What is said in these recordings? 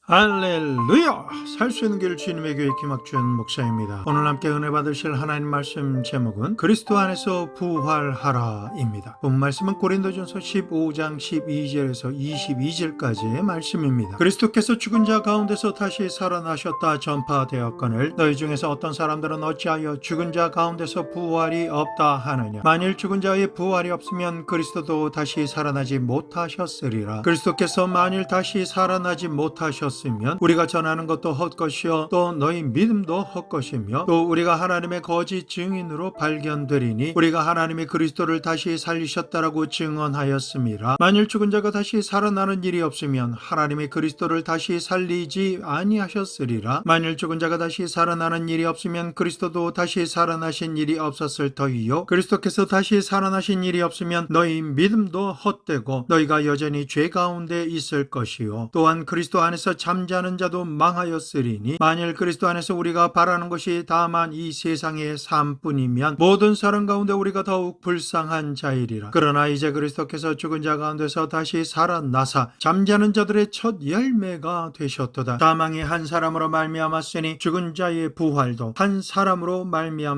할렐루야! 살 수 있는 길 주님의 교회 김학준 목사입니다. 오늘 함께 은혜 받으실 하나님 말씀 제목은 그리스도 안에서 부활하라입니다. 본 말씀은 고린도전서 15장 12절에서 22절까지의 말씀입니다. 그리스도께서 죽은 자 가운데서 다시 살아나셨다 전파되었거늘 너희 중에서 어떤 사람들은 어찌하여 죽은 자 가운데서 부활이 없다 하느냐. 만일 죽은 자의 부활이 없으면 그리스도도 다시 살아나지 못하셨으리라. 그리스도께서 만일 다시 살아나지 못하셨으면 우리가 전하는 것도 헛것이요 또 너희 믿음도 헛것이며 또 우리가 하나님의 거짓 증인으로 발견되리니 우리가 하나님의 그리스도를 다시 살리셨다라고 증언하였음이라. 만일 죽은 자가 다시 살아나는 일이 없으면 하나님의 그리스도를 다시 살리지 아니하셨으리라. 만일 죽은 자가 다시 살아나는 일이 없으면 그리스도도 다시 살아나신 일이 없었을 터이요 그리스도께서 다시 살아나신 일이 없으면 너희 믿음도 헛되고 너희가 여전히 죄 가운데 있을 것이요 또한 그리스도 안에서 잠자는 자도 망하였으리니 만일 그리스도 안에서 우리가 바라는 것이 다만 이 세상의 삶뿐이면 모든 사람 가운데 우리가 더욱 불쌍한 자이리라. 그러나 이제 그리스도께서 죽은 자 가운데서 다시 살아나사 잠자는 자들의 첫 열매가 되셨도다. 사망이 한 사람으로 말미암았으니 죽은 자의 부활도 한 사람으로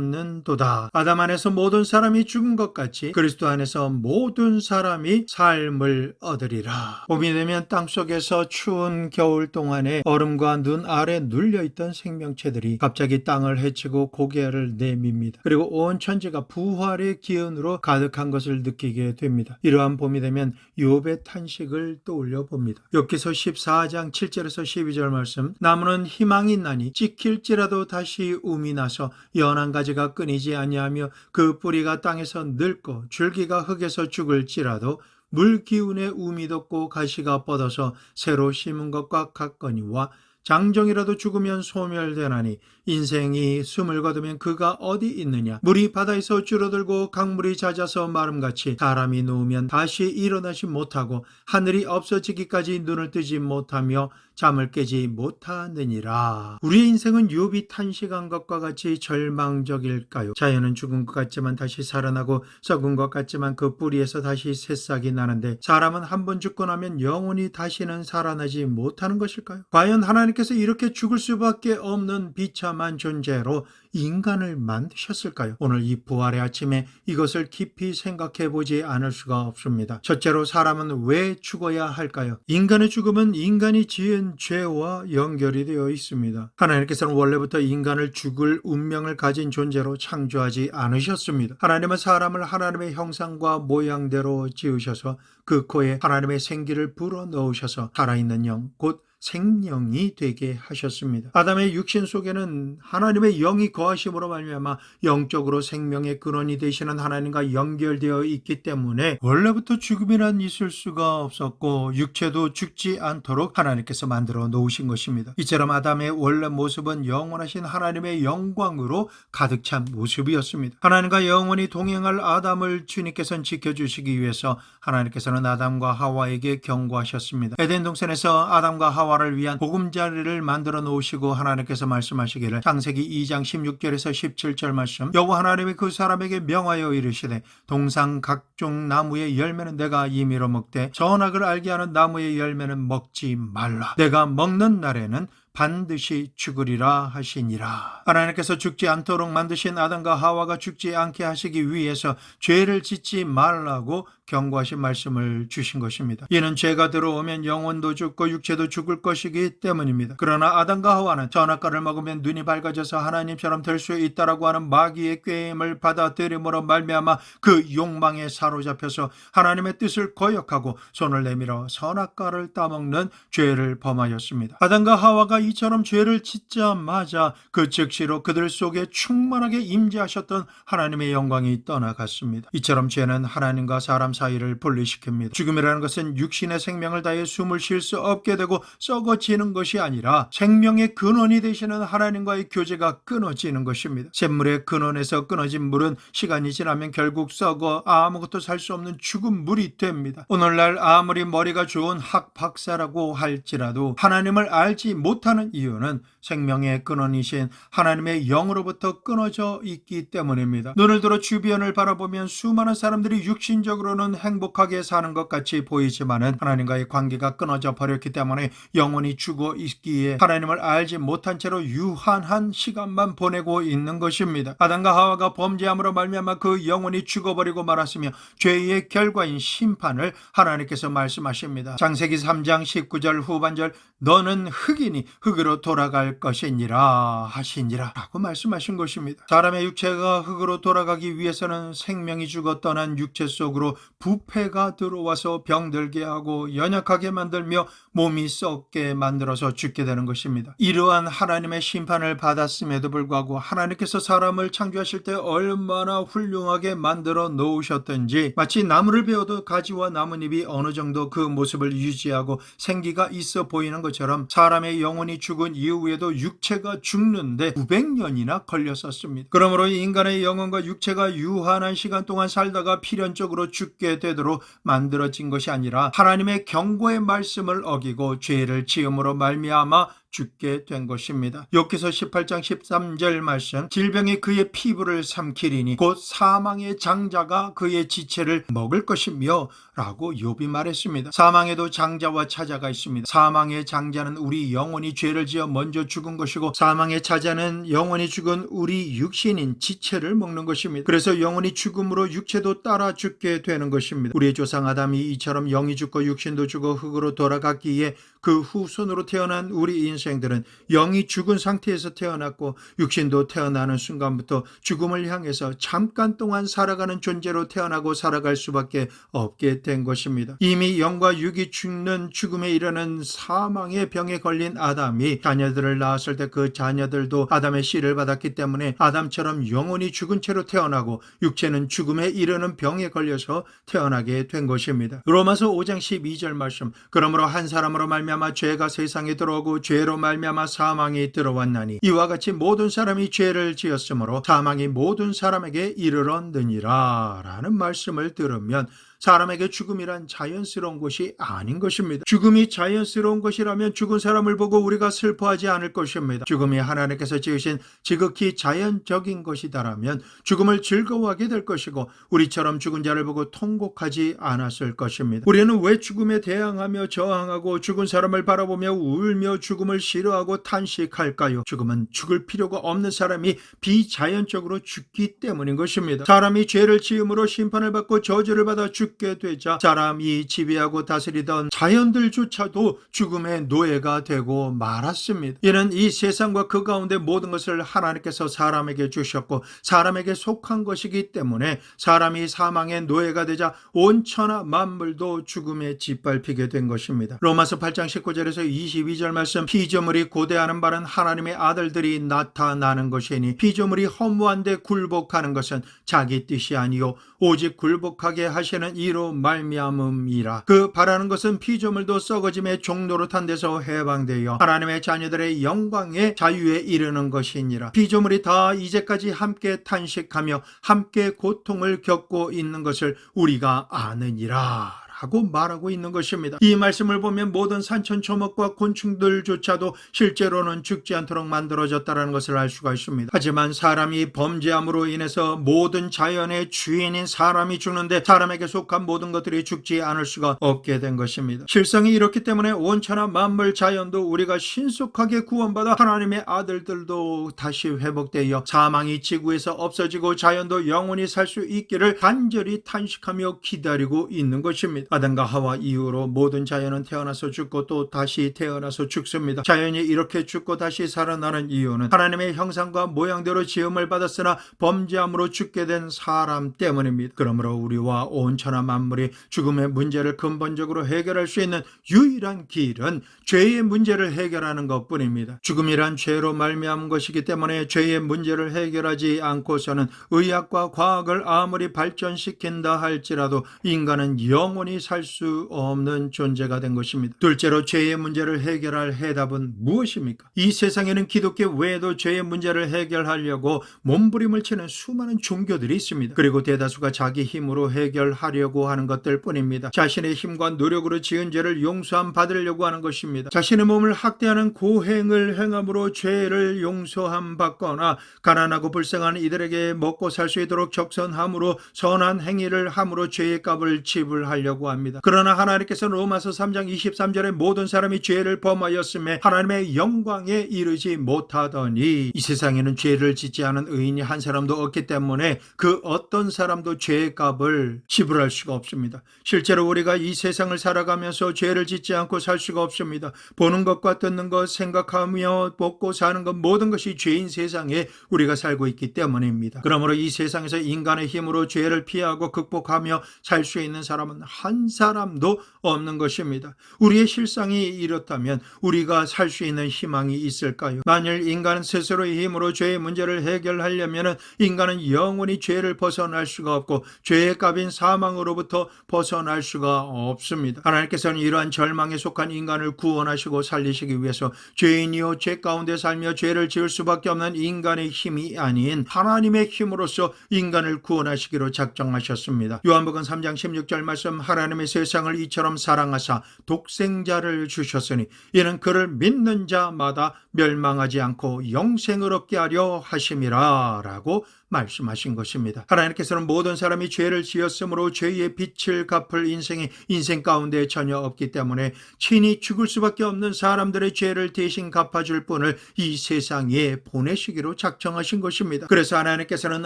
말미암는도다. 아담 안에서 모든 사람이 죽은 것 같이 그리스도 안에서 모든 사람이 삶을 얻으리라. 봄이 되면 땅속에서 추운 겨울 동안에 얼음과 눈 아래 눌려있던 생명체들이 갑자기 땅을 헤치고 고개를 내밉니다. 그리고 온 천지가 부활의 기운으로 가득한 것을 느끼게 됩니다. 이러한 봄이 되면 욥의 탄식을 떠올려 봅니다. 욥기서 14장 7절에서 12절 말씀 나무는 희망이 나니 찍힐지라도 다시 움이 나서 연한 가지가 끊이지 아니하며 그 뿌리가 땅에서 늙고 줄기가 흙에서 죽을지라도 물 기운에 움이 돋고 가시가 뻗어서 새로 심은 것과 같거니와 장정이라도 죽으면 소멸되나니 인생이 숨을 거두면 그가 어디 있느냐. 물이 바다에서 줄어들고 강물이 잦아서 마름같이 사람이 누우면 다시 일어나지 못하고 하늘이 없어지기까지 눈을 뜨지 못하며 잠을 깨지 못하느니라. 우리의 인생은 욥이 탄식한 것과 같이 절망적일까요? 자연은 죽은 것 같지만 다시 살아나고 썩은 것 같지만 그 뿌리에서 다시 새싹이 나는데 사람은 한 번 죽고 나면 영원히 다시는 살아나지 못하는 것일까요? 과연 하나님께서 이렇게 죽을 수밖에 없는 비참한 존재로 인간을 만드셨을까요? 오늘 이 부활의 아침에 이것을 깊이 생각해 보지 않을 수가 없습니다. 첫째로 사람은 왜 죽어야 할까요? 인간의 죽음은 인간이 지은 죄와 연결이 되어 있습니다. 하나님께서는 원래부터 인간을 죽을 운명을 가진 존재로 창조하지 않으셨습니다. 하나님은 사람을 하나님의 형상과 모양대로 지으셔서 그 코에 하나님의 생기를 불어넣으셔서 살아있는 영, 곧 생명이 되게 하셨습니다. 아담의 육신 속에는 하나님의 영이 거하심으로 말미암아 영적으로 생명의 근원이 되시는 하나님과 연결되어 있기 때문에 원래부터 죽음이란 있을 수가 없었고 육체도 죽지 않도록 하나님께서 만들어 놓으신 것입니다. 이처럼 아담의 원래 모습은 영원하신 하나님의 영광으로 가득 찬 모습이었습니다. 하나님과 영원히 동행할 아담을 주님께서는 지켜주시기 위해서 하나님께서는 아담과 하와에게 경고하셨습니다. 에덴 동산에서 아담과 하와를 위한 보금자리를 만들어 놓으시고 하나님께서 말씀하시기를 창세기 2장 16절에서 17절 말씀 여호와 하나님이 그 사람에게 명하여 이르시되 동상 각종 나무의 열매는 내가 임의로 먹되 선악을 알게 하는 나무의 열매는 먹지 말라. 내가 먹는 날에는 반드시 죽으리라 하시니라. 하나님께서 죽지 않도록 만드신 아담과 하와가 죽지 않게 하시기 위해서 죄를 짓지 말라고 경고하신 말씀을 주신 것입니다. 이는 죄가 들어오면 영혼도 죽고 육체도 죽을 것이기 때문입니다. 그러나 아담과 하와는 선악과를 먹으면 눈이 밝아져서 하나님처럼 될 수 있다라고 하는 마귀의 꾀임을 받아들임으로 말미암아 그 욕망에 사로잡혀서 하나님의 뜻을 거역하고 손을 내밀어 선악과를 따먹는 죄를 범하였습니다. 아담과 하와가 이처럼 죄를 짓자마자 그 즉시로 그들 속에 충만하게 임재하셨던 하나님의 영광이 떠나갔습니다. 이처럼 죄는 하나님과 사람 사이를 분리시킵니다. 죽음이라는 것은 육신의 생명을 다해 숨을 쉴 수 없게 되고 썩어지는 것이 아니라 생명의 근원이 되시는 하나님과의 교제가 끊어지는 것입니다. 샘물의 근원에서 끊어진 물은 시간이 지나면 결국 썩어 아무것도 살 수 없는 죽은 물이 됩니다. 오늘날 아무리 머리가 좋은 학박사라고 할지라도 하나님을 알지 못하는 하는 이유는 생명의 근원이신 하나님의 영으로부터 끊어져 있기 때문입니다. 눈을 들어 주변을 바라보면 수많은 사람들이 육신적으로는 행복하게 사는 것 같이 보이지만은 하나님과의 관계가 끊어져 버렸기 때문에 영혼이 죽어 있기에 하나님을 알지 못한 채로 유한한 시간만 보내고 있는 것입니다. 아담과 하와가 범죄함으로 말미암아 그 영혼이 죽어버리고 말았으며 죄의 결과인 심판을 하나님께서 말씀하십니다. 창세기 3장 19절 후반절 너는 흙이니 흙으로 돌아갈 것이니라 하시니라 라고 말씀하신 것입니다. 사람의 육체가 흙으로 돌아가기 위해서는 생명이 죽어 떠난 육체 속으로 부패가 들어와서 병들게 하고 연약하게 만들며 몸이 썩게 만들어서 죽게 되는 것입니다. 이러한 하나님의 심판을 받았음에도 불구하고 하나님께서 사람을 창조하실 때 얼마나 훌륭하게 만들어 놓으셨던지 마치 나무를 베어도 가지와 나뭇잎이 어느 정도 그 모습을 유지하고 생기가 있어 보이는 것처럼 사람의 영혼이 죽은 이후에도 육체가 죽는데 900년이나 걸렸었습니다. 그러므로 인간의 영혼과 육체가 유한한 시간 동안 살다가 필연적으로 죽게 되도록 만들어진 것이 아니라 하나님의 경고의 말씀을 어기고 죄를 지음으로 말미암아 죽게 된 것입니다. 욥기서 18장 13절 말씀 질병이 그의 피부를 삼키리니 곧 사망의 장자가 그의 지체를 먹을 것이며 라고 욥이 말했습니다. 사망에도 장자와 차자가 있습니다. 사망의 장자는 우리 영혼이 죄를 지어 먼저 죽은 것이고 사망의 차자는 영혼이 죽은 우리 육신인 지체를 먹는 것입니다. 그래서 영혼이 죽음으로 육체도 따라 죽게 되는 것입니다. 우리의 조상 아담이 이처럼 영이 죽고 육신도 죽어 흙으로 돌아갔기에 그 후손으로 태어난 우리 인생들은 영이 죽은 상태에서 태어났고 육신도 태어나는 순간부터 죽음을 향해서 잠깐 동안 살아가는 존재로 태어나고 살아갈 수밖에 없게 된 것입니다. 이미 영과 육이 죽는 죽음에 이르는 사망의 병에 걸린 아담이 자녀들을 낳았을 때 그 자녀들도 아담의 씨를 받았기 때문에 아담처럼 영혼이 죽은 채로 태어나고 육체는 죽음에 이르는 병에 걸려서 태어나게 된 것입니다. 로마서 5장 12절 말씀 그러므로 한 사람으로 말미암아 죄가 세상에 들어오고 죄로 말미암아 사망이 들어왔나니 이와 같이 모든 사람이 죄를 지었으므로 사망이 모든 사람에게 이르렀느니라 라는 말씀을 들으면 사람에게 죽음이란 자연스러운 것이 아닌 것입니다. 죽음이 자연스러운 것이라면 죽은 사람을 보고 우리가 슬퍼하지 않을 것입니다. 죽음이 하나님께서 지으신 지극히 자연적인 것이다라면 죽음을 즐거워하게 될 것이고 우리처럼 죽은 자를 보고 통곡하지 않았을 것입니다. 우리는 왜 죽음에 대항하며 저항하고 죽은 사람을 바라보며 울며 죽음을 싫어하고 탄식할까요? 죽음은 죽을 필요가 없는 사람이 비자연적으로 죽기 때문인 것입니다. 사람이 죄를 지음으로 심판을 받고 저주를 받아 죽게 되자 사람이 지배하고 다스리던 자연들조차도 죽음의 노예가 되고 말았습니다. 이는 이 세상과 그 가운데 모든 것을 하나님께서 사람에게 주셨고 사람에게 속한 것이기 때문에 사람이 사망의 노예가 되자 온 천하 만물도 죽음에 짓밟히게 된 것입니다. 로마서 8장 19절에서 22절 말씀 피조물이 고대하는 바는 하나님의 아들들이 나타나는 것이니 피조물이 허무한데 굴복하는 것은 자기 뜻이 아니요 오직 굴복하게 하시는 이로 말미암음이라. 그 바라는 것은 피조물도 썩어짐의 종로로 탄 데서 해방되어 하나님의 자녀들의 영광의 자유에 이르는 것이니라. 피조물이 다 이제까지 함께 탄식하며 함께 고통을 겪고 있는 것을 우리가 아느니라 하고 말하고 있는 것입니다. 이 말씀을 보면 모든 산천초목과 곤충들조차도 실제로는 죽지 않도록 만들어졌다는 것을 알 수가 있습니다. 하지만 사람이 범죄함으로 인해서 모든 자연의 주인인 사람이 죽는데 사람에게 속한 모든 것들이 죽지 않을 수가 없게 된 것입니다. 실상이 이렇기 때문에 온천하 만물 자연도 우리가 신속하게 구원받아 하나님의 아들들도 다시 회복되어 사망이 지구에서 없어지고 자연도 영원히 살 수 있기를 간절히 탄식하며 기다리고 있는 것입니다. 아담과 하와 이후로 모든 자연은 태어나서 죽고 또 다시 태어나서 죽습니다. 자연이 이렇게 죽고 다시 살아나는 이유는 하나님의 형상과 모양대로 지음을 받았으나 범죄함으로 죽게 된 사람 때문입니다. 그러므로 우리와 온 천하 만물이 죽음의 문제를 근본적으로 해결할 수 있는 유일한 길은 죄의 문제를 해결하는 것뿐입니다. 죽음이란 죄로 말미암은 것이기 때문에 죄의 문제를 해결하지 않고서는 의학과 과학을 아무리 발전시킨다 할지라도 인간은 영원히 영원히 살 수 없는 존재가 된 것입니다. 둘째로 죄의 문제를 해결할 해답은 무엇입니까? 이 세상에는 기독교 외에도 죄의 문제를 해결하려고 몸부림을 치는 수많은 종교들이 있습니다. 그리고 대다수가 자기 힘으로 해결하려고 하는 것들 뿐입니다. 자신의 힘과 노력으로 지은 죄를 용서함 받으려고 하는 것입니다. 자신의 몸을 학대하는 고행을 행함으로 죄를 용서함 받거나 가난하고 불쌍한 이들에게 먹고 살 수 있도록 적선함으로 선한 행위를 함으로 죄의 값을 지불하려고 합니다. 그러나 하나님께서는 로마서 3장 23절에 모든 사람이 죄를 범하였음에 하나님의 영광에 이르지 못하더니, 이 세상에는 죄를 짓지 않은 의인이 한 사람도 없기 때문에 그 어떤 사람도 죄의 값을 지불할 수가 없습니다. 실제로 우리가 이 세상을 살아가면서 죄를 짓지 않고 살 수가 없습니다. 보는 것과 듣는 것, 생각하며 먹고 사는 것, 모든 것이 죄인 세상에 우리가 살고 있기 때문입니다. 그러므로 이 세상에서 인간의 힘으로 죄를 피하고 극복하며 살 수 있는 사람은 한 사람도 없는 것입니다. 우리의 실상이 이렇다면 우리가 살 수 있는 희망이 있을까요? 만일 인간은 스스로의 힘으로 죄의 문제를 해결하려면 인간은 영원히 죄를 벗어날 수가 없고 죄의 값인 사망으로부터 벗어날 수가 없습니다. 하나님께서는 이러한 절망에 속한 인간을 구원하시고 살리시기 위해서 죄인이요 죄 가운데 살며 죄를 지을 수밖에 없는 인간의 힘이 아닌 하나님의 힘으로써 인간을 구원하시기로 작정하셨습니다. 요한복음 3장 16절 말씀, 하나님의 세상을 이처럼 사랑하사 독생자를 주셨으니 이는 그를 믿는 자마다 멸망하지 않고 영생을 얻게 하려 하심이라 라고 말씀하신 것입니다. 하나님께서는 모든 사람이 죄를 지었으므로 죄의 빚을 갚을 인생 가운데 전혀 없기 때문에 친히 죽을 수밖에 없는 사람들의 죄를 대신 갚아줄 분을 이 세상에 보내시기로 작정하신 것입니다. 그래서 하나님께서는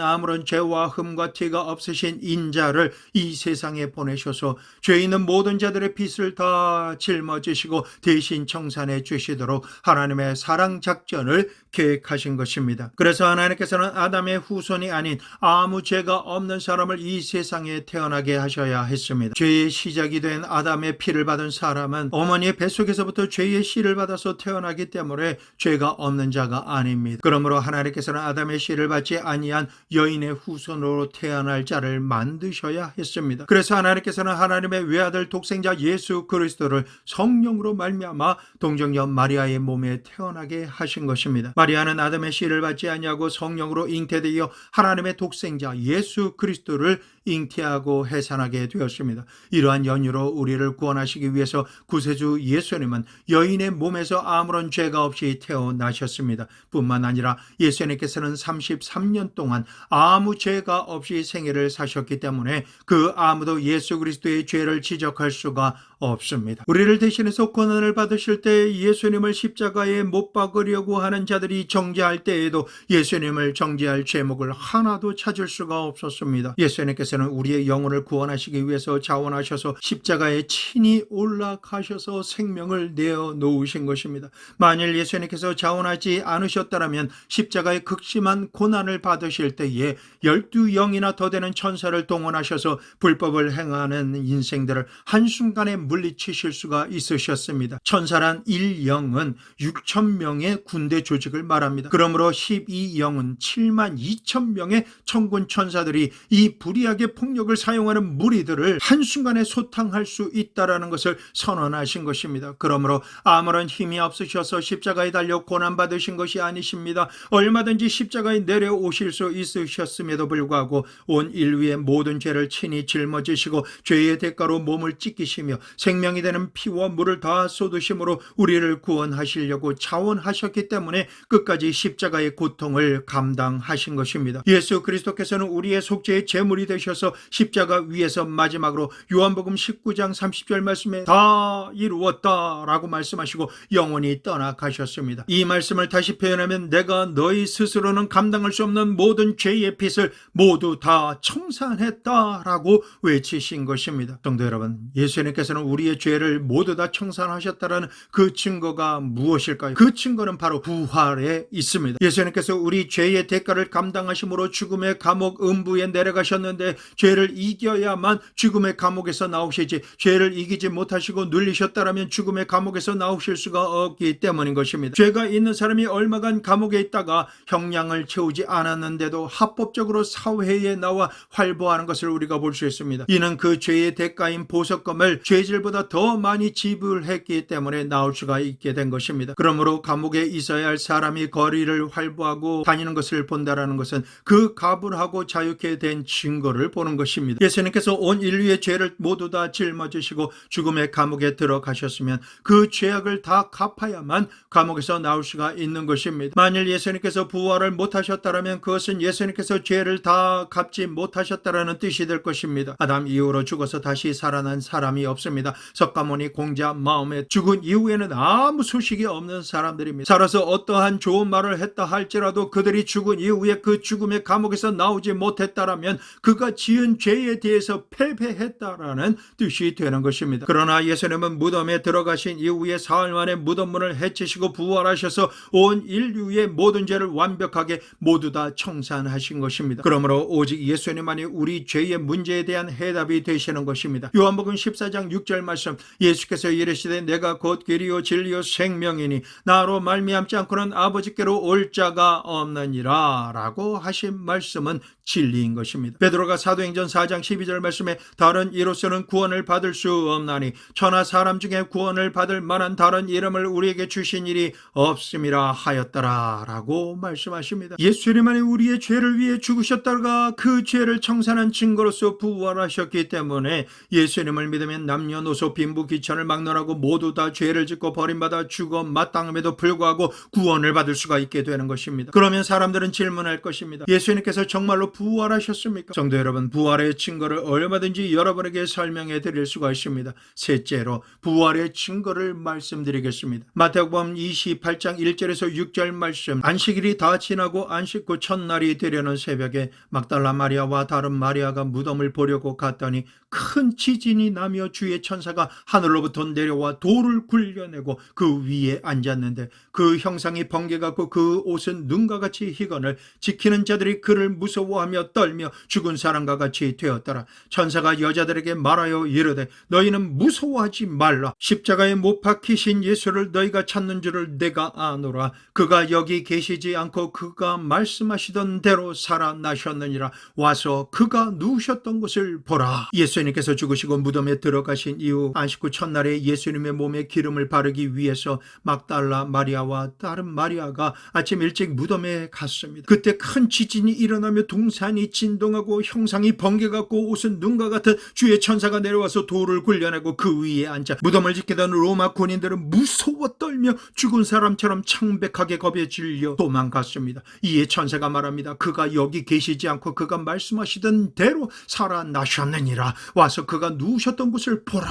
아무런 죄와 흠과 티가 없으신 인자를 이 세상에 보내셔서 죄 있는 모든 자들의 빚을 다 짊어지시고 대신 청산해 주시도록 하나님의 사랑 작전을 계획하신 것입니다. 그래서 하나님께서는 아담의 후손이 아닌 아무 죄가 없는 사람을 이 세상에 태어나게 하셔야 했습니다. 죄의 시작이 된 아담의 피를 받은 사람은 어머니의 뱃속에서부터 죄의 씨를 받아서 태어나기 때문에 죄가 없는 자가 아닙니다. 그러므로 하나님께서는 아담의 씨를 받지 아니한 여인의 후손으로 태어날 자를 만드셔야 했습니다. 그래서 하나님께서는 하나님의 외아들 독생자 예수 그리스도를 성령으로 말미암아 동정녀 마리아의 몸에 태어나게 하신 것입니다. 마리아는 아담의 씨를 받지 아니하고 성령으로 잉태되어 하나님의 독생자 예수 그리스도를 잉태하고 해산하게 되었습니다. 이러한 연유로 우리를 구원하시기 위해서 구세주 예수님은 여인의 몸에서 아무런 죄가 없이 태어나셨습니다. 뿐만 아니라 예수님께서는 33년 동안 아무 죄가 없이 생애를 사셨기 때문에 그 아무도 예수 그리스도의 죄를 지적할 수가 없습니다. 우리를 대신해서 고난을 받으실 때 예수님을 십자가에 못 박으려고 하는 자들이 정죄할 때에도 예수님을 정죄할 죄목을 하나도 찾을 수가 없었습니다. 예수님께서는 우리의 영혼을 구원하시기 위해서 자원하셔서 십자가에 친히 올라가셔서 생명을 내어 놓으신 것입니다. 만일 예수님께서 자원하지 않으셨다면 십자가의 극심한 고난을 받으실 때에 12영이나 더 되는 천사를 동원하셔서 불법을 행하는 인생들을 한순간에 물리치실 수가 있으셨습니다. 천사란 1영은 6,000명의 군대 조직을 말합니다. 그러므로 12영은 72,000명의 천군 천사들이 이 불의하게 폭력을 사용하는 무리들을 한순간에 소탕할 수 있다라는 것을 선언하신 것입니다. 그러므로 아무런 힘이 없으셔서 십자가에 달려 고난받으신 것이 아니십니다. 얼마든지 십자가에 내려오실 수 있으셨음에도 불구하고 온 인류의 모든 죄를 친히 짊어지시고 죄의 대가로 몸을 찢기시며 생명이 되는 피와 물을 다 쏟으심으로 우리를 구원하시려고 자원하셨기 때문에 끝까지 십자가의 고통을 감당하신 것입니다. 예수 그리스도께서는 우리의 속죄의 제물이 되셔서 십자가 위에서 마지막으로 요한복음 19장 30절 말씀에 다 이루었다라고 말씀하시고 영원히 떠나가셨습니다. 이 말씀을 다시 표현하면 내가 너희 스스로는 감당할 수 없는 모든 죄의 빚을 모두 다 청산했다라고 외치신 것입니다. 성도 여러분, 예수님께서는 우리의 죄를 모두 다 청산하셨다라는 그 증거가 무엇일까요? 그 증거는 바로 부활에 있습니다. 예수님께서 우리 죄의 대가를 감당하신 사심으로 죽음의 감옥 음부에 내려가셨는데 죄를 이겨야만 죽음의 감옥에서 나오시지, 죄를 이기지 못하시고 눌리셨다라면 죽음의 감옥에서 나오실 수가 없기 때문인 것입니다. 죄가 있는 사람이 얼마간 감옥에 있다가 형량을 채우지 않았는데도 합법적으로 사회에 나와 활보하는 것을 우리가 볼 수 있습니다. 이는 그 죄의 대가인 보석금을 죄질보다 더 많이 지불했기 때문에 나올 수가 있게 된 것입니다. 그러므로 감옥에 있어야 할 사람이 거리를 활보하고 다니는 것을 본다라는 것은 그 값을 하고 자유케 된 증거를 보는 것입니다. 예수님께서 온 인류의 죄를 모두 다 짊어지시고 죽음의 감옥에 들어가셨으면 그 죄악을 다 갚아야만 감옥에서 나올 수가 있는 것입니다. 만일 예수님께서 부활을 못하셨다면 그것은 예수님께서 죄를 다 갚지 못하셨다라는 뜻이 될 것입니다. 아담 이후로 죽어서 다시 살아난 사람이 없습니다. 석가모니 공자 마음에 죽은 이후에는 아무 소식이 없는 사람들입니다. 살아서 어떠한 좋은 말을 했다 할지라도 그들이 죽은 이후에 그 죽음의 감옥에서 나오지 못했다라면 그가 지은 죄에 대해서 패배했다라는 뜻이 되는 것입니다. 그러나 예수님은 무덤에 들어가신 이후에 사흘 만에 무덤문을 해치시고 부활하셔서 온 인류의 모든 죄를 완벽하게 모두 다 청산하신 것입니다. 그러므로 오직 예수님만이 우리 죄의 문제에 대한 해답이 되시는 것입니다. 요한복음 14장 6절 말씀, 예수께서 이르시되 내가 곧 길이요 진리요 생명이니 나로 말미암지 않고는 아버지께로 올 자가 없느니라 라고 하신 말씀은 진리인 것입니다. 베드로가 사도행전 4장 12절 말씀에 다른 이로서는 구원을 받을 수 없나니 천하 사람 중에 구원을 받을 만한 다른 이름을 우리에게 주신 일이 없음이라 하였더라 라고 말씀하십니다. 예수님만이 우리의 죄를 위해 죽으셨다가 그 죄를 청산한 증거로서 부활하셨기 때문에 예수님을 믿으면 남녀노소 빈부 귀천을 막론하고 모두 다 죄를 짓고 버림받아 죽어 마땅함에도 불구하고 구원을 받을 수가 있게 되는 것입니다. 그러면 사람들은 질문할 것입니다. 예수님께서 정말로 부활하셨습니까? 성도 여러분, 부활의 증거를 얼마든지 여러분에게 설명해 드릴 수가 있습니다. 셋째로 부활의 증거를 말씀드리겠습니다. 마태복음 28장 1절에서 6절 말씀, 안식일이 다 지나고 안식 후 첫날이 되려는 새벽에 막달라 마리아와 다른 마리아가 무덤을 보려고 갔더니 큰 지진이 나며 주의 천사가 하늘로부터 내려와 돌을 굴려내고 그 위에 앉았는데 그 형상이 번개 같고 그 옷은 눈과 같이 희건을 지키는 자들이 그를 무서워하며 떨며 죽은 사람과 같이 되었더라. 천사가 여자들에게 말하여 이르되 너희는 무서워하지 말라. 십자가에 못 박히신 예수를 너희가 찾는 줄을 내가 아노라. 그가 여기 계시지 않고 그가 말씀하시던 대로 살아나셨느니라. 와서 그가 누우셨던 곳을 보라. 예수님께서 죽으시고 무덤에 들어가신 이후 안식 후 첫날에 예수님의 몸에 기름을 바르기 위해서 막달라 마리아와 다른 마리아가 아침 일찍 무덤에 갔습니다. 그때 큰 지진이 일어나며 동산이 진동하고 형상이 번개 같고 옷은 눈과 같은 주의 천사가 내려와서 돌을 굴려내고 그 위에 앉아 무덤을 지키던 로마 군인들은 무서워 떨며 죽은 사람처럼 창백하게 겁에 질려 도망갔습니다. 이에 천사가 말합니다. 그가 여기 계시지 않고 그가 말씀하시던 대로 살아나셨느니라. 와서 그가 누우셨던 곳을 보라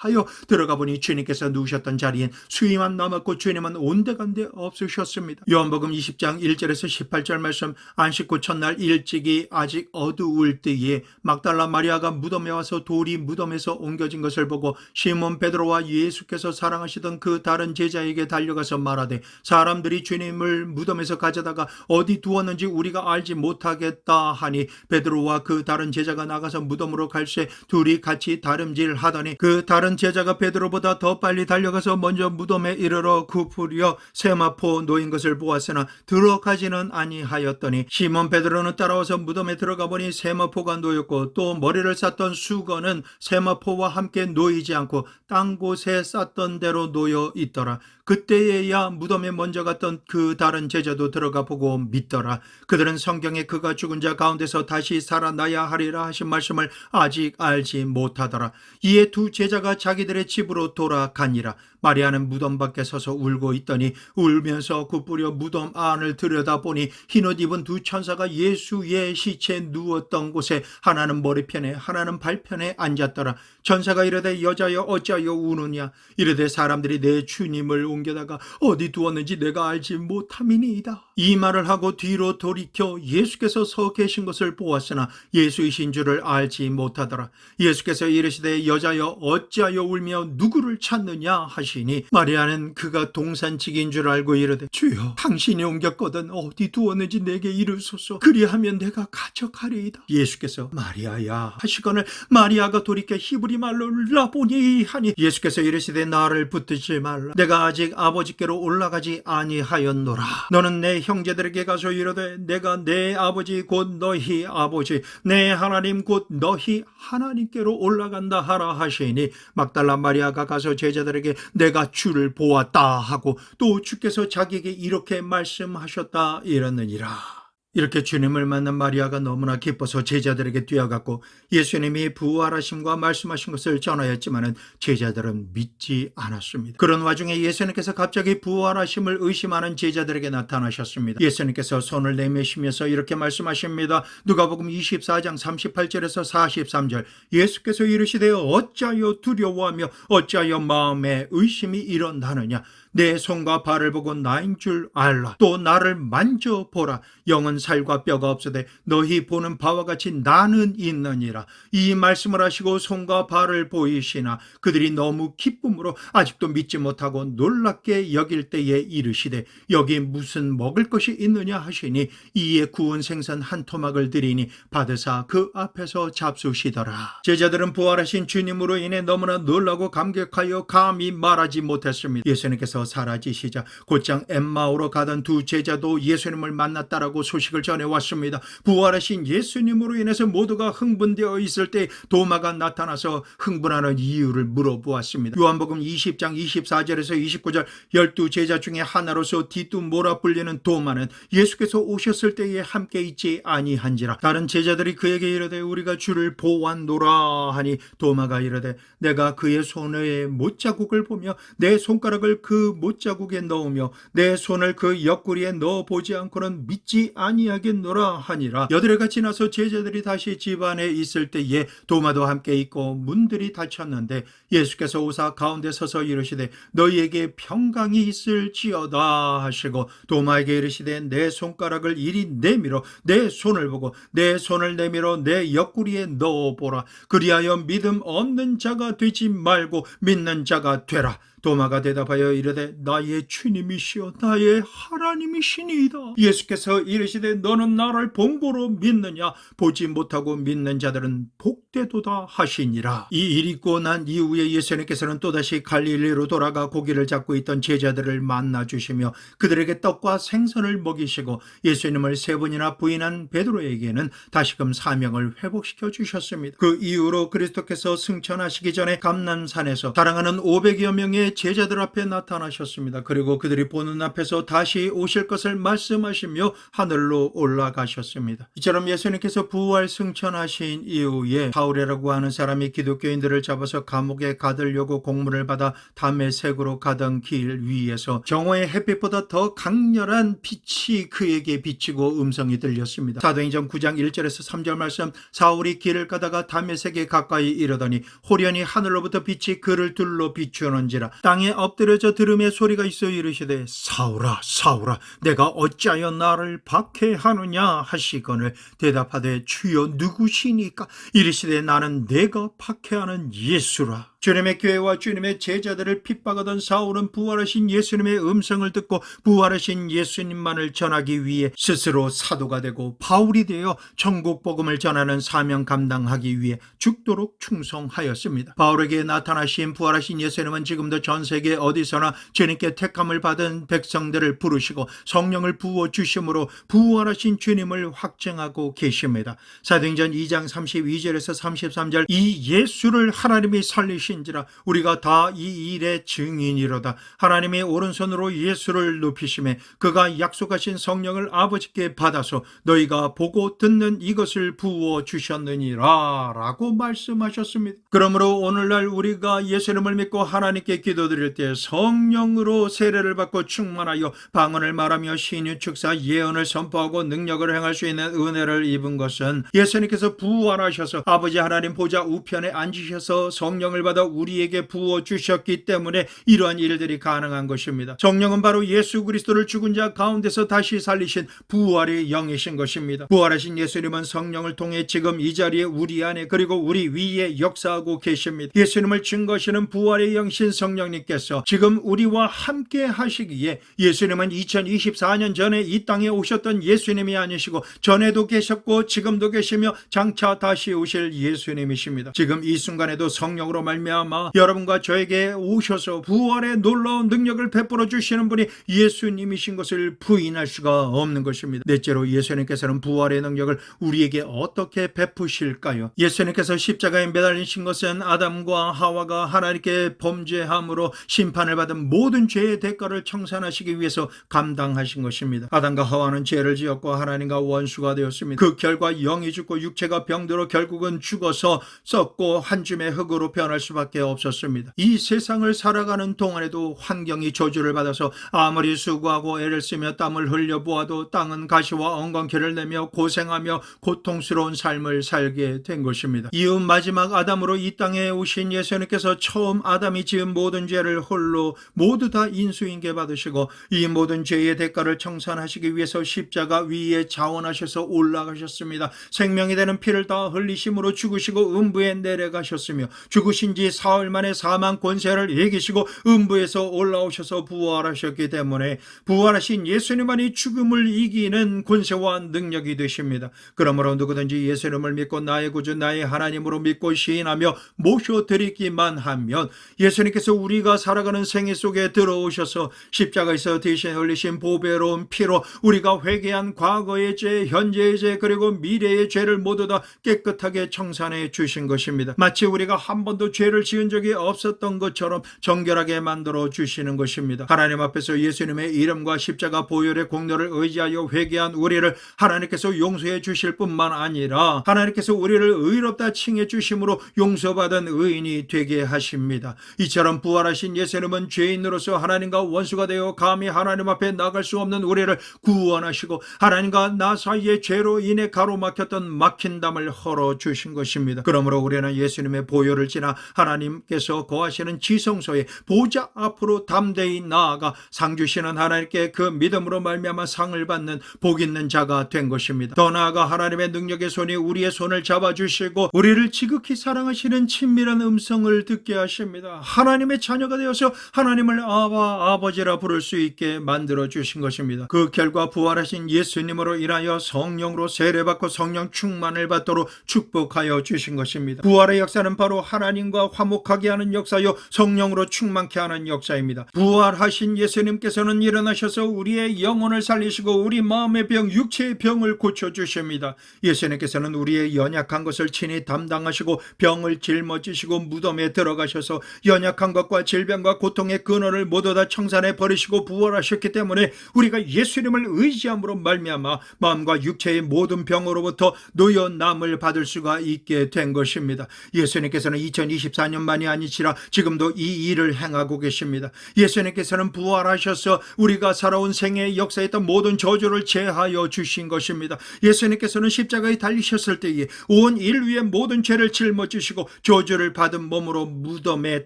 하여 들어가 보니 주님께서 누우셨던 자리엔 수위만 남았고 주님은 온데간데 없으셨습니다. 요한복음 20장 1절에서 18절 말씀, 안식 후 첫날 일찍이 아직 어두울 때에 막달라 마리아가 무덤에 와서 돌이 무덤에서 옮겨진 것을 보고 시몬 베드로와 예수께서 사랑하시던 그 다른 제자에게 달려가서 말하되 사람들이 주님을 무덤에서 가져다가 어디 두었는지 우리가 알지 못하겠다 하니 베드로와 그 다른 제자가 나가서 무덤으로 갈새 둘이 같이 다름질하더니 그 다른 제자가 베드로보다 더 빨리 달려가서 먼저 무덤에 이르러 굽으려 세마포 놓인 것을 보았으나 들어가지는 아니하였더니 시몬 베드로는 따라와서 무덤에 들어가 보니 세마포가 놓였고 또 머리를 쌌던 수건은 세마포와 함께 놓이지 않고 딴 곳에 쌌던 대로 놓여 있더라. 그때에야 무덤에 먼저 갔던 그 다른 제자도 들어가 보고 믿더라. 그들은 성경에 그가 죽은 자 가운데서 다시 살아나야 하리라 하신 말씀을 아직 알지 못하더라. 이에 두 제자가 자기들의 집으로 돌아가니라. 마리아는 무덤 밖에 서서 울고 있더니 울면서 굽으려 무덤 안을 들여다보니 흰옷 입은 두 천사가 예수의 시체 누웠던 곳에 하나는 머리편에 하나는 발편에 앉았더라. 천사가 이르되 여자여 어찌하여 우느냐. 이르되 사람들이 내 주님을 옮겨다가 어디 두었는지 내가 알지 못함이니이다. 이 말을 하고 뒤로 돌이켜 예수께서 서 계신 것을 보았으나 예수이신 줄을 알지 못하더라. 예수께서 이르시되 여자여 어찌하여 울며 누구를 찾느냐 하시 하시니 마리아는 그가 동산직인 줄 알고 이르되 주여 당신이 옮겼거든 어디 두었는지 내게 이르소서 그리하면 내가 가져가리이다. 예수께서 마리아야 하시거늘 마리아가 돌이켜 히브리 말로 라보니 하니 예수께서 이르시되 나를 붙들지 말라. 내가 아직 아버지께로 올라가지 아니하였노라. 너는 내 형제들에게 가서 이르되 내가 내 아버지 곧 너희 아버지 내 하나님 곧 너희 하나님께로 올라간다 하라 하시니 막달라 마리아가 가서 제자들에게 내가 주를 보았다 하고 또 주께서 자기에게 이렇게 말씀하셨다 이러느니라. 이렇게 주님을 만난 마리아가 너무나 기뻐서 제자들에게 뛰어갔고 예수님이 부활하심과 말씀하신 것을 전하였지만 제자들은 믿지 않았습니다. 그런 와중에 예수님께서 갑자기 부활하심을 의심하는 제자들에게 나타나셨습니다. 예수님께서 손을 내미시면서 이렇게 말씀하십니다. 누가복음 24장 38절에서 43절 예수께서 이르시되 어찌하여 두려워하며 어찌하여 마음에 의심이 일어나느냐. 내 손과 발을 보고 나인 줄 알라. 또 나를 만져보라. 영은 살과 뼈가 없으되 너희 보는 바와 같이 나는 있느니라. 이 말씀을 하시고 손과 발을 보이시나 그들이 너무 기쁨으로 아직도 믿지 못하고 놀랍게 여길 때에 이르시되 여기 무슨 먹을 것이 있느냐 하시니 이에 구운 생선 한 토막을 드리니 받으사 그 앞에서 잡수시더라. 제자들은 부활하신 주님으로 인해 너무나 놀라고 감격하여 감히 말하지 못했습니다. 예수님께서 사라지시자 곧장 엠마오로 가던 두 제자도 예수님을 만났다라고 소식을 전해왔습니다. 부활하신 예수님으로 인해서 모두가 흥분되어 있을 때 도마가 나타나서 흥분하는 이유를 물어보았습니다. 요한복음 20장 24절에서 29절 12제자 중에 하나로서 디두모라 불리는 도마는 예수께서 오셨을 때에 함께 있지 아니한지라. 다른 제자들이 그에게 이르되 우리가 주를 보았노라 하니 도마가 이르되 내가 그의 손에 못자국을 보며 내 손가락을 그 못자국에 넣으며 내 손을 그 옆구리에 넣어보지 않고는 믿지 아니하겠노라 하니라. 여드레가 지나서 제자들이 다시 집 안에 있을 때에 도마도 함께 있고 문들이 닫혔는데 예수께서 오사 가운데 서서 이르시되 너희에게 평강이 있을지어다 하시고 도마에게 이르시되 내 손가락을 이리 내밀어 내 손을 보고 내 손을 내밀어 내 옆구리에 넣어보라. 그리하여 믿음 없는 자가 되지 말고 믿는 자가 되라. 도마가 대답하여 이르되 나의 주님이시여 나의 하나님이시니이다. 예수께서 이르시되 너는 나를 본보로 믿느냐. 보지 못하고 믿는 자들은 복되도다 하시니라. 이 일이 있고 난 이후에 예수님께서는 또다시 갈릴리로 돌아가 고기를 잡고 있던 제자들을 만나주시며 그들에게 떡과 생선을 먹이시고 예수님을 세 번이나 부인한 베드로에게는 다시금 사명을 회복시켜 주셨습니다. 그 이후로 그리스도께서 승천하시기 전에 감람산에서 사랑하는 500여 명의 제자들 앞에 나타나셨습니다. 그리고 그들이 보는 앞에서 다시 오실 것을 말씀하시며 하늘로 올라가셨습니다. 이처럼 예수님께서 부활 승천하신 이후에 바울이라고 하는 사람이 기독교인들을 잡아서 감옥에 가두려고 공문을 받아 다메섹으로 가던 길 위에서 정오의 햇빛보다 더 강렬한 빛이 그에게 비치고 음성이 들렸습니다. 사도행전 9장 1절에서 3절 말씀 사울이 길을 가다가 다메섹에 가까이 이르더니 호련히 하늘로부터 빛이 그를 둘러 비추는지라. 땅에 엎드려져 들음의 소리가 있어 이르시되 사울아 사울아 내가 어찌하여 나를 박해하느냐 하시거늘 대답하되 주여 누구시니까. 이르시되 나는 내가 박해하는 예수라. 주님의 교회와 주님의 제자들을 핍박하던 사울은 부활하신 예수님의 음성을 듣고 부활하신 예수님만을 전하기 위해 스스로 사도가 되고 바울이 되어 천국 복음을 전하는 사명 감당하기 위해 죽도록 충성하였습니다. 바울에게 나타나신 부활하신 예수님은 지금도 전 세계 어디서나 주님께 택함을 받은 백성들을 부르시고 성령을 부어 주심으로 부활하신 주님을 확증하고 계십니다. 사도행전 2장 32절에서 33절 이 예수를 하나님이 살리신 지라 우리가 다 이 일의 증인이로다. 하나님이 오른손으로 예수를 높이심에 그가 약속하신 성령을 아버지께 받아서 너희가 보고 듣는 이것을 부어 주셨느니라 라고 말씀하셨습니다. 그러므로 오늘날 우리가 예수님을 믿고 하나님께 기도드릴 때 성령으로 세례를 받고 충만하여 방언을 구원을 말하며 신유 축사 예언을 선포하고 능력을 행할 수 있는 은혜를 입은 것은 예수님께서 부활하셔서 아버지 하나님 보좌 우편에 앉으셔서 성령을 받아 우리에게 부어주셨기 때문에 이러한 일들이 가능한 것입니다. 성령은 바로 예수 그리스도를 죽은 자 가운데서 다시 살리신 부활의 영이신 것입니다. 부활하신 예수님은 성령을 통해 지금 이 자리에 우리 안에 그리고 우리 위에 역사하고 계십니다. 예수님을 증거하시는 부활의 영신 성령님께서 지금 우리와 함께 하시기에 예수님은 2024년 전에 이 땅에 오셨던 예수님이 아니시고 전에도 계셨고 지금도 계시며 장차 다시 오실 예수님이십니다. 지금 이 순간에도 성령으로 말미암아 여러분과 저에게 오셔서 부활의 놀라운 능력을 베풀어 주시는 분이 예수님이신 것을 부인할 수가 없는 것입니다. 넷째로 예수님께서는 부활의 능력을 우리에게 어떻게 베푸실까요? 예수님께서 십자가에 매달리신 것은 아담과 하와가 하나님께 범죄함으로 심판을 받은 모든 죄의 대가를 청산하시기 위해서 감당하신 것입니다. 아담과 하와는 죄를 지었고 하나님과 원수가 되었습니다. 그 결과 영이 죽고 육체가 병들어 결국은 죽어서 썩고 한 줌의 흙으로 변할 수밖에 없었습니다. 이 세상을 살아가는 동안에도 환경이 저주를 받아서 아무리 수고하고 애를 쓰며 땀을 흘려 보아도 땅은 가시와 엉겅퀴를 내며 고생하며 고통스러운 삶을 살게 된 것입니다. 이후 마지막 아담으로 이 땅에 오신 예수님께서 처음 아담이 지은 모든 죄를 홀로 모두 다 인수인계 받으시고 이 모든 죄의 대가를 청산하시기 위해서 십자가 위에 자원하셔서 올라가셨습니다. 생명이 되는 피를 다 흘리심으로 죽으시고 음부에 내려가셨으며 죽으신 지 사흘 만에 사망 권세를 이기시고 음부에서 올라오셔서 부활하셨기 때문에 부활하신 예수님만이 죽음을 이기는 권세와 능력이 되십니다. 그러므로 누구든지 예수님을 믿고 나의 구주 나의 하나님으로 믿고 시인하며 모셔드리기만 하면 예수님께서 우리가 살아가는 생애 속에 들어오셔서 십자가에서 대신 흘리신 보배로운 피로 우리가 회개한 과거의 죄, 현재의 죄 그리고 미래의 죄를 모두 다 깨끗하게 청산해 주신 것입니다. 마치 우리가 한 번도 죄를 지은 적이 없었던 것처럼 정결하게 만들어 주시는 것입니다. 하나님 앞에서 예수님의 이름과 십자가 보혈의 공로를 의지하여 회개한 우리를 하나님께서 용서해 주실 뿐만 아니라 하나님께서 우리를 의롭다 칭해 주심으로 용서받은 의인이 되게 하십니다. 이처럼 부활하신 예수님은 죄인으로서 하나님과 원수가 되어 감히 하나님 앞에 나갈 수 없는 우리를 구원하시고 하나님과 나 사이의 죄로 인해 가로막혔던 막힌 담을 헐어주신 것입니다. 그러므로 우리는 예수님의 보혈을 지나 하나님께서 거하시는 지성소에 보좌 앞으로 담대히 나아가 상 주시는 하나님께 그 믿음으로 말미암아 상을 받는 복 있는 자가 된 것입니다. 더 나아가 하나님의 능력의 손이 우리의 손을 잡아주시고 우리를 지극히 사랑하시는 친밀한 음성을 듣게 하십니다. 하나님의 자녀가 되어서 하나님을 아바 아버지라 부를 수 있게 만들어 주신 것입니다. 그 결과 부활하신 예수님으로 인하여 성령으로 세례받고 성령 충만을 받도록 축복하여 주신 것입니다. 부활의 역사는 바로 하나님과 화목하게 하는 역사요 성령으로 충만케 하는 역사입니다. 부활하신 예수님께서는 일어나셔서 우리의 영혼을 살리시고 우리 마음의 병, 육체의 병을 고쳐주십니다. 예수님께서는 우리의 연약한 것을 친히 담당하시고 병을 짊어지시고 무덤에 들어가셔서 연약한 것과 질병과 고통의 근원을 모두 다 청산해 버리시고 부활하셨기 때문에 우리가 예수님을 의지함으로 말미암아 마음과 육체의 모든 병으로부터 노여남을 받을 수가 있게 된 것입니다. 예수님께서는 2024년만이 아니시라 지금도 이 일을 행하고 계십니다. 예수님께서는 부활하셔서 우리가 살아온 생애의 역사에 있던 모든 저주를 제하여 주신 것입니다. 예수님께서는 십자가에 달리셨을 때에 온 인류의 모든 죄를 짊어지시고 저주를 받은 몸으로 무덤에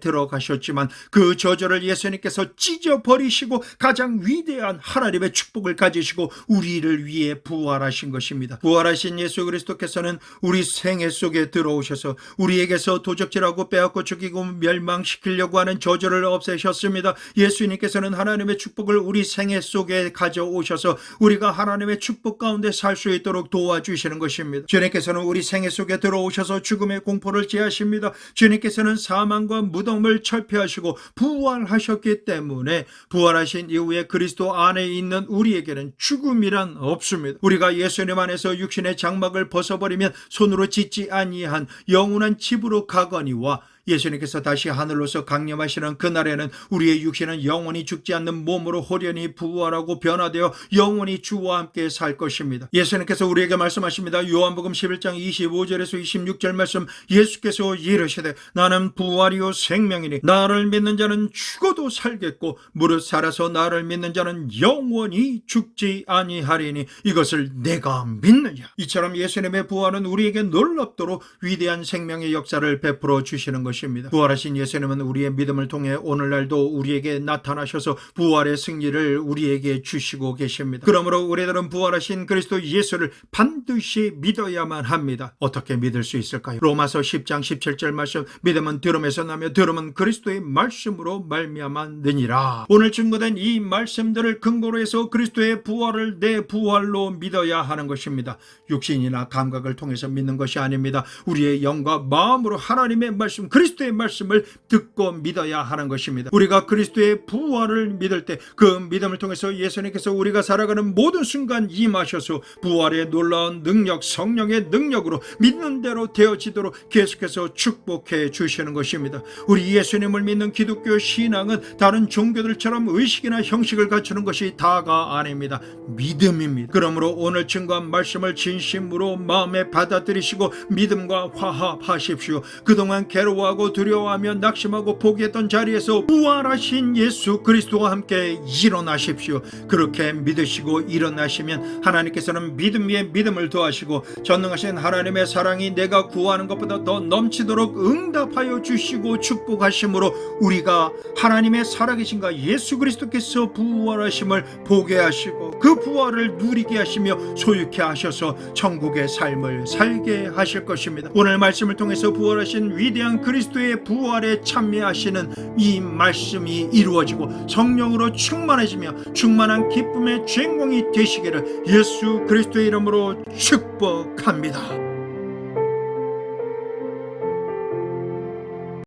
들어가셨지만 그 저주를 예수님께서 찢어버리시고 가장 위대한 하나님의 축복을 가지시고 우리를 위해 부활하신 것입니다. 부활하신 예수 그리스도께서는 우리 생애 속에 들어오셔서 우리에게서 도적질하고 빼앗고 죽이고 멸망시키려고 하는 저주를 없애셨습니다. 예수님께서는 하나님의 축복을 우리 생애 속에 가져오셔서 우리가 하나님의 축복 가운데 살 수 있도록 도와주시는 것입니다. 주님께서는 우리 생애 속에 들어오셔서 죽음의 공포를 제하십니다. 주님께서는 사망과 무덤을 철폐하시고 부활하셨기 때문에 부활하신 이후에 그리스도 안에 있는 우리에게는 죽음이란 없습니다. 우리가 예수님 안에서 육신의 장막을 벗어버리면 손으로 짓지 아니한 영원한 집으로 가거니와 예수님께서 다시 하늘로서 강림하시는 그날에는 우리의 육신은 영원히 죽지 않는 몸으로 호련히 부활하고 변화되어 영원히 주와 함께 살 것입니다. 예수님께서 우리에게 말씀하십니다. 요한복음 11장 25절에서 26절 말씀, 예수께서 이르시되 나는 부활이요 생명이니 나를 믿는 자는 죽어도 살겠고 무릇 살아서 나를 믿는 자는 영원히 죽지 아니하리니 이것을 내가 믿느냐. 이처럼 예수님의 부활은 우리에게 놀랍도록 위대한 생명의 역사를 베풀어 주시는 것입니다. 부활하신 예수님은 우리의 믿음을 통해 오늘날도 우리에게 나타나셔서 부활의 승리를 우리에게 주시고 계십니다. 그러므로 우리들은 부활하신 그리스도 예수를 반드시 믿어야만 합니다. 어떻게 믿을 수 있을까요? 로마서 10장 17절 말씀, 믿음은 들음에서 나며 들음은 그리스도의 말씀으로 말미암았느니라. 오늘 증거된 이 말씀들을 근거로 해서 그리스도의 부활을 내 부활로 믿어야 하는 것입니다. 육신이나 감각을 통해서 믿는 것이 아닙니다. 우리의 영과 마음으로 하나님의 말씀, 그리스도의 말씀을 듣고 믿어야 하는 것입니다. 우리가 그리스도의 부활을 믿을 때 그 믿음을 통해서 예수님께서 우리가 살아가는 모든 순간 임하셔서 부활의 놀라운 능력, 성령의 능력으로 믿는 대로 되어지도록 계속해서 축복해 주시는 것입니다. 우리 예수님을 믿는 기독교 신앙은 다른 종교들처럼 의식이나 형식을 갖추는 것이 다가 아닙니다. 믿음입니다. 그러므로 오늘 증거한 말씀을 진심으로 마음에 받아들이시고 믿음과 화합하십시오. 그동안 괴로워하고 두려워하며 낙심하고 포기했던 자리에서 부활하신 예수 그리스도와 함께 일어나십시오. 그렇게 믿으시고 일어나시면 하나님께서는 믿음 위에 믿음을 더하시고 전능하신 하나님의 사랑이 내가 구하는 것보다 더 넘치도록 응답하여 주시고 축복하심으로 우리가 하나님의 살아계신가 예수 그리스도께서 부활하심을 보게 하시고 그 부활을 누리게 하시며 소유케 하셔서 천국의 삶을 살게 하실 것입니다. 오늘 말씀을 통해서 부활하신 위대한 그리스도의 부활에 참여하시는 이 말씀이 이루어지고 성령으로 충만해지며 충만한 기쁨의 주인공이 되시기를 예수 그리스도의 이름으로 축복합니다.